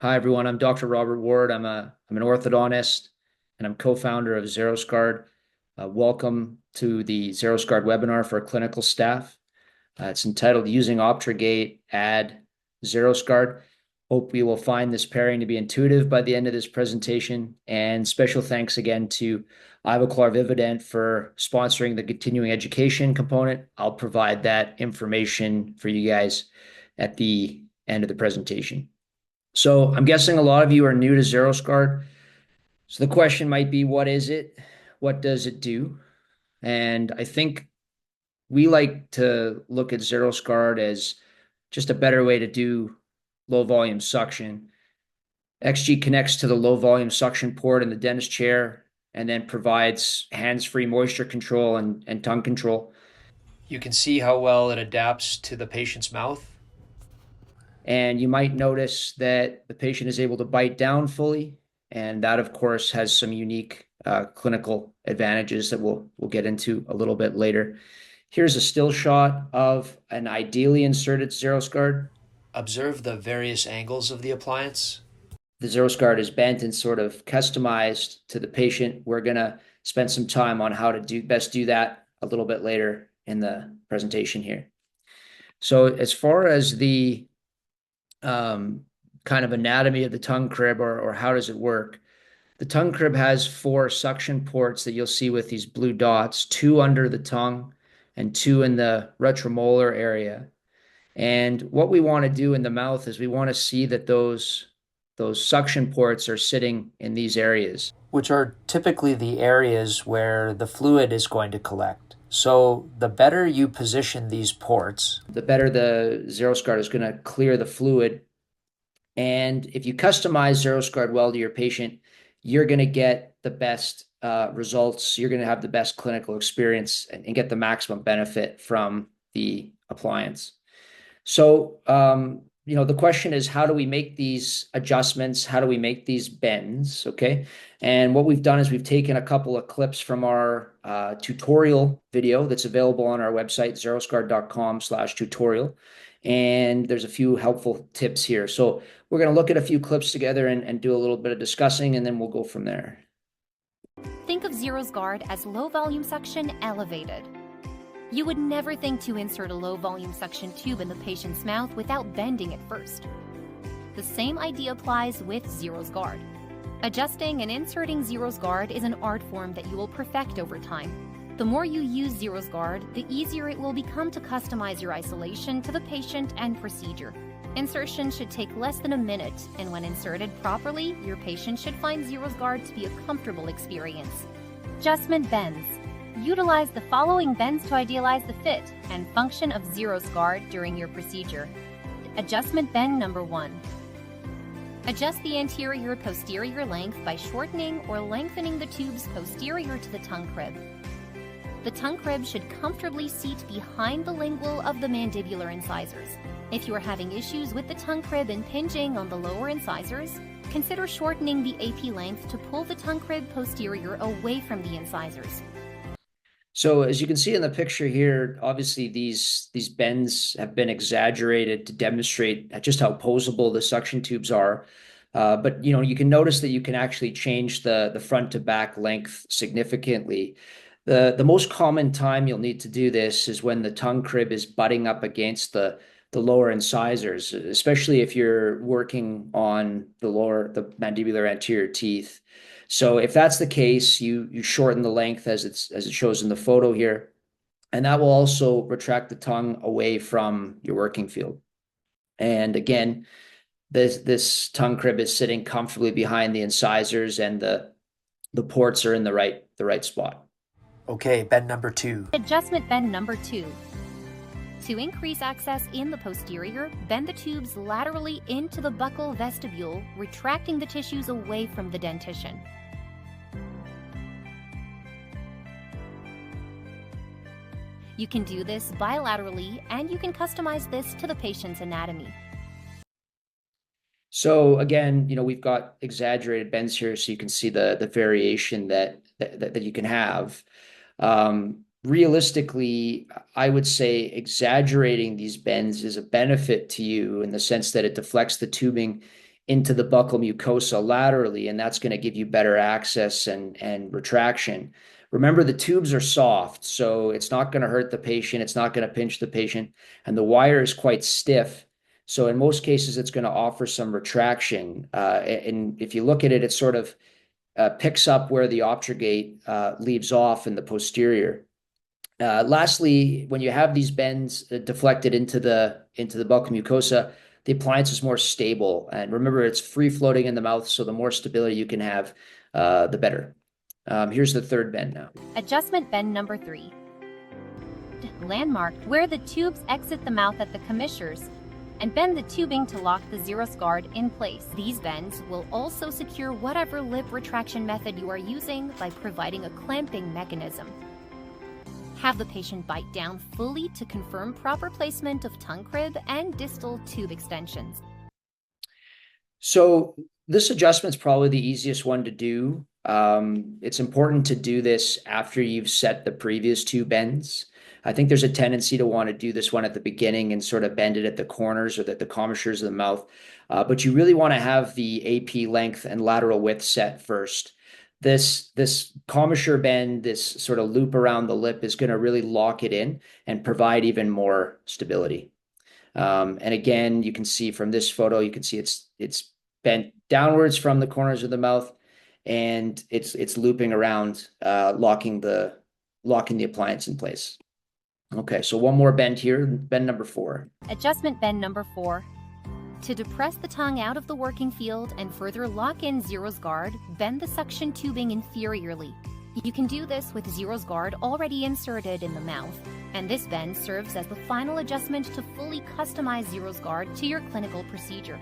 Hi, everyone. I'm Dr. Robert Ward. I'm an orthodontist and I'm co-founder of XerosGuard. Welcome to the XerosGuard webinar for clinical staff. It's entitled Using Optrogate Add XerosGuard. Hope we will find this pairing to be intuitive by the end of this presentation. And special thanks again to Ivoclar Vivadent for sponsoring the continuing education component. I'll provide that information for you guys at the end of the presentation. So I'm guessing a lot of you are new to XerosGuard. So the question might be, what is it? What does it do? And I think we like to look at XerosGuard as just a better way to do low volume suction. XG connects to the low volume suction port in the dentist chair and then provides hands-free moisture control and tongue control. You can see how well it adapts to the patient's mouth. And you might notice that the patient is able to bite down fully. And that, of course, has some unique clinical advantages that we'll get into a little bit later. Here's a still shot of an ideally inserted XerosGuard. Observe the various angles of the appliance. The XerosGuard is bent and sort of customized to the patient. We're going to spend some time on how to best do that a little bit later in the presentation here. So as far as the kind of anatomy of the tongue crib or how does it work? The tongue crib has 4 suction ports that you'll see with these blue dots, 2 under the tongue and 2 in the retromolar area. And what we want to do in the mouth is we want to see that those suction ports are sitting in these areas, which are typically the areas where the fluid is going to collect. So the better you position these ports, the better the XerosGuard is going to clear the fluid. And if you customize XerosGuard well to your patient, you're going to get the best results. You're going to have the best clinical experience and get the maximum benefit from the appliance. So, the question is, how do we make these adjustments? How do we make these bends? Okay. And what we've done is we've taken a couple of clips from our tutorial video that's available on our website, xerosguard.com/tutorial. And there's a few helpful tips here. So we're going to look at a few clips together and do a little bit of discussing, and then we'll go from there. Think of XerosGuard as low volume suction elevated. You would never think to insert a low-volume suction tube in the patient's mouth without bending it first. The same idea applies with XerosGuard. Adjusting and inserting XerosGuard is an art form that you will perfect over time. The more you use XerosGuard, the easier it will become to customize your isolation to the patient and procedure. Insertion should take less than a minute, and when inserted properly, your patient should find XerosGuard to be a comfortable experience. Adjustment bends. Utilize the following bends to idealize the fit and function of XerosGuard during your procedure. Adjustment bend number 1. Adjust the anterior-posterior length by shortening or lengthening the tubes posterior to the tongue crib. The tongue crib should comfortably seat behind the lingual of the mandibular incisors. If you are having issues with the tongue crib impinging on the lower incisors, consider shortening the AP length to pull the tongue crib posterior away from the incisors. So as you can see in the picture here, obviously these bends have been exaggerated to demonstrate just how posable the suction tubes are. But you can notice that you can actually change the front to back length significantly. The most common time you'll need to do this is when the tongue crib is butting up against the lower incisors, especially if you're working on the mandibular anterior teeth. So if that's the case, you shorten the length as it shows in the photo here, and that will also retract the tongue away from your working field. And again, this tongue crib is sitting comfortably behind the incisors, and the ports are in the right spot. Okay, bend number 2. Adjustment bend number 2. To increase access in the posterior, bend the tubes laterally into the buccal vestibule, retracting the tissues away from the dentition. You can do this bilaterally, and you can customize this to the patient's anatomy. So again, we've got exaggerated bends here, so you can see the variation that you can have. Realistically, I would say exaggerating these bends is a benefit to you in the sense that it deflects the tubing into the buccal mucosa laterally, and that's going to give you better access and retraction. Remember, the tubes are soft, so it's not going to hurt the patient. It's not going to pinch the patient, and the wire is quite stiff. So in most cases, it's going to offer some retraction. And if you look at it, it sort of picks up where the obtrugate leaves off in the posterior. Lastly, when you have these bends deflected into the buccal mucosa, the appliance is more stable. And remember, it's free floating in the mouth, so the more stability you can have, the better. Here's the third bend now. Adjustment bend number 3. Landmark where the tubes exit the mouth at the commissures and bend the tubing to lock the XerosGuard in place. These bends will also secure whatever lip retraction method you are using by providing a clamping mechanism. Have the patient bite down fully to confirm proper placement of tongue crib and distal tube extensions. So this adjustment is probably the easiest one to do. It's important to do this after you've set the previous two bends. I think there's a tendency to want to do this one at the beginning and sort of bend it at the corners or at the commissures of the mouth. But you really want to have the AP length and lateral width set first. This commissure bend, this sort of loop around the lip is going to really lock it in and provide even more stability. And again, you can see from this photo, you can see it's bent downwards from the corners of the mouth, and it's looping around, locking the appliance in place. Okay, so one more bend here, bend number 4. Adjustment bend number 4. To depress the tongue out of the working field and further lock in XerosGuard, bend the suction tubing inferiorly. You can do this with XerosGuard already inserted in the mouth, and this bend serves as the final adjustment to fully customize XerosGuard to your clinical procedure.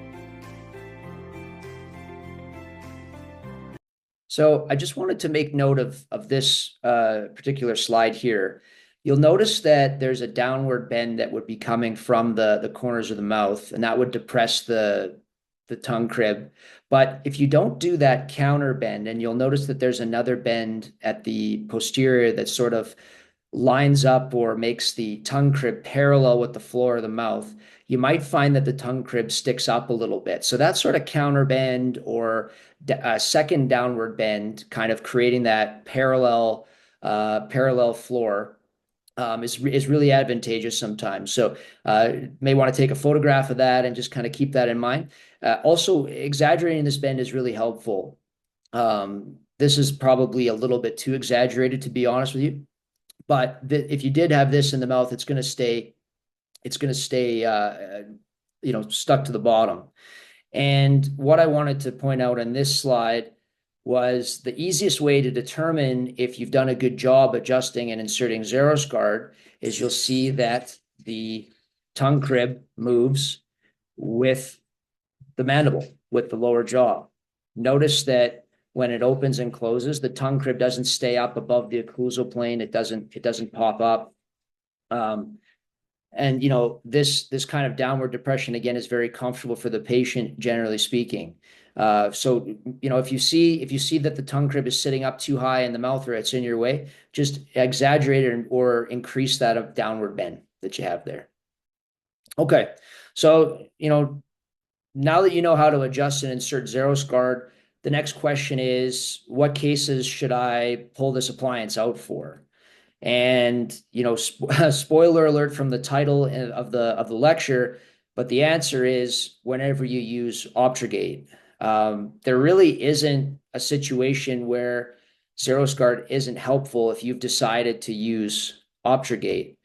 So I just wanted to make note of this particular slide here. You'll notice that there's a downward bend that would be coming from the corners of the mouth, and that would depress the tongue crib. But if you don't do that counter bend, and you'll notice that there's another bend at the posterior that sort of lines up or makes the tongue crib parallel with the floor of the mouth, you might find that the tongue crib sticks up a little bit. So that sort of counter bend or a second downward bend, kind of creating that parallel floor, is really advantageous sometimes. So may want to take a photograph of that and just kind of keep that in mind. Also, exaggerating this bend is really helpful. This is probably a little bit too exaggerated, to be honest with you. But if you did have this in the mouth, it's going to stay stuck to the bottom. And what I wanted to point out on this slide was the easiest way to determine if you've done a good job adjusting and inserting XerosGuard is you'll see that the tongue crib moves with the mandible, with the lower jaw. Notice that when it opens and closes, the tongue crib doesn't stay up above the occlusal plane. It doesn't pop up. And this kind of downward depression again is very comfortable for the patient, generally speaking. So if you see that the tongue crib is sitting up too high in the mouth or it's in your way, just exaggerate it or increase that of downward bend that you have there. Okay, so now that you know how to adjust and insert XerosGuard, the next question is, what cases should I pull this appliance out for? And spoiler alert from the title of the lecture, but the answer is whenever you use obtrugate. There really isn't a situation where XerosGuard isn't helpful if you've decided to use obtrugate.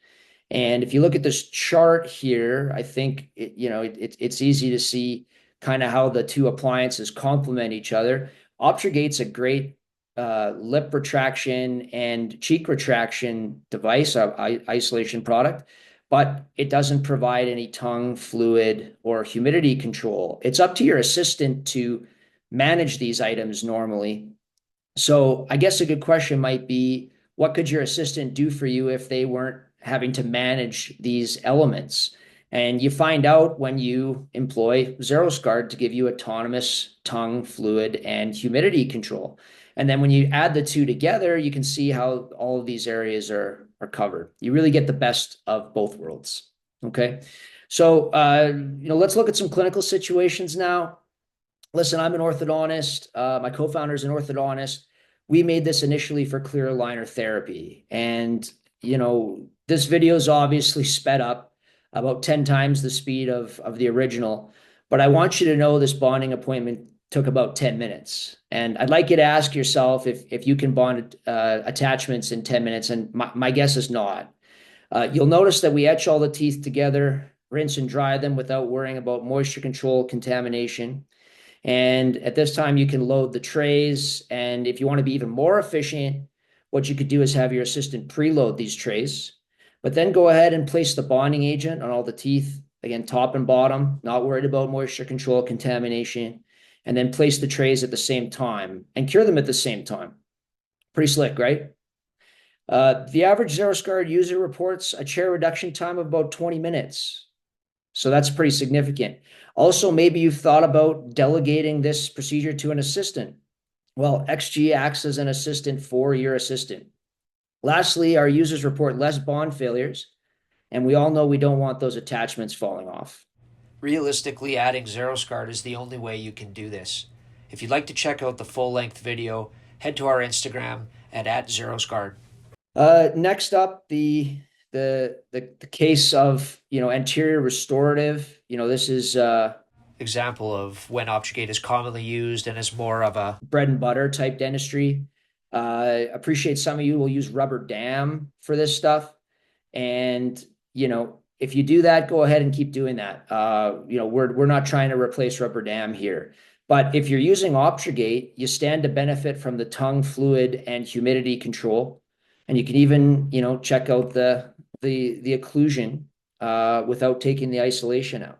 And if you look at this chart here, I think it's easy to see kind of how the two appliances complement each other. Obtrugate's a great lip retraction and cheek retraction device, isolation product, but it doesn't provide any tongue fluid or humidity control. It's up to your assistant to manage these items normally. So I guess a good question might be, what could your assistant do for you if they weren't having to manage these elements? And you find out when you employ XerosGuard to give you autonomous tongue fluid and humidity control. And then when you add the two together, you can see how all of these areas are covered. You really get the best of both worlds. Okay. So, let's look at some clinical situations now. Listen, I'm an orthodontist. My co-founder is an orthodontist. We made this initially for clear aligner therapy. And, this video is obviously sped up about 10 times the speed of the original. But I want you to know this bonding appointment took about 10 minutes. And I'd like you to ask yourself if you can bond attachments in 10 minutes. And my guess is not. You'll notice that we etch all the teeth together, rinse and dry them without worrying about moisture control, contamination. And at this time, you can load the trays. And if you want to be even more efficient, what you could do is have your assistant preload these trays, but then go ahead and place the bonding agent on all the teeth, again, top and bottom, not worried about moisture control, contamination, and then place the trays at the same time and cure them at the same time. Pretty slick, right? The average XerosGuard user reports a chair reduction time of about 20 minutes. So that's pretty significant. Also, maybe you've thought about delegating this procedure to an assistant. Well, XG acts as an assistant for your assistant. Lastly, our users report less bond failures, and we all know we don't want those attachments falling off. Realistically, adding XerosGuard is the only way you can do this. If you'd like to check out the full-length video, head to our Instagram at XerosGuard. Next up, the case of anterior restorative. This is example of when Optigate is commonly used and is more of a bread and butter type dentistry. Appreciate some of you will use rubber dam for this stuff, and if you do that, go ahead and keep doing that. We're not trying to replace rubber dam here. But if you're using Optigate, you stand to benefit from the tongue fluid and humidity control. And you can even, check out the occlusion without taking the isolation out.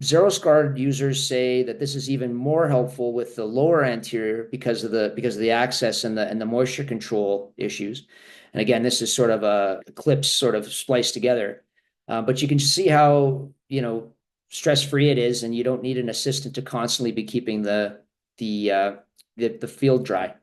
XerosGuard users say that this is even more helpful with the lower anterior because of the access and the moisture control issues. And again, this is sort of a clips sort of spliced together. But you can see how, stress-free it is, and you don't need an assistant to constantly be keeping the field dry.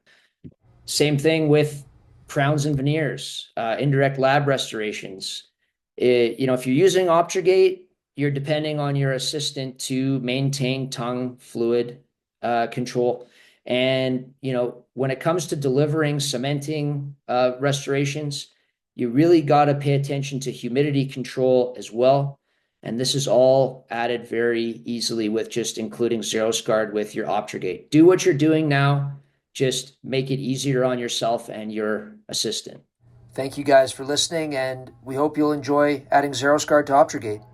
Same thing with crowns and veneers, indirect lab restorations. If you're using Optigate, you're depending on your assistant to maintain tongue fluid control. And, when it comes to delivering cementing restorations, you really got to pay attention to humidity control as well. And this is all added very easily with just including XerosGuard with your Optigate. Do what you're doing now. Just make it easier on yourself and your assistant. Thank you guys for listening, and we hope you'll enjoy adding XerosGuard to Optigate.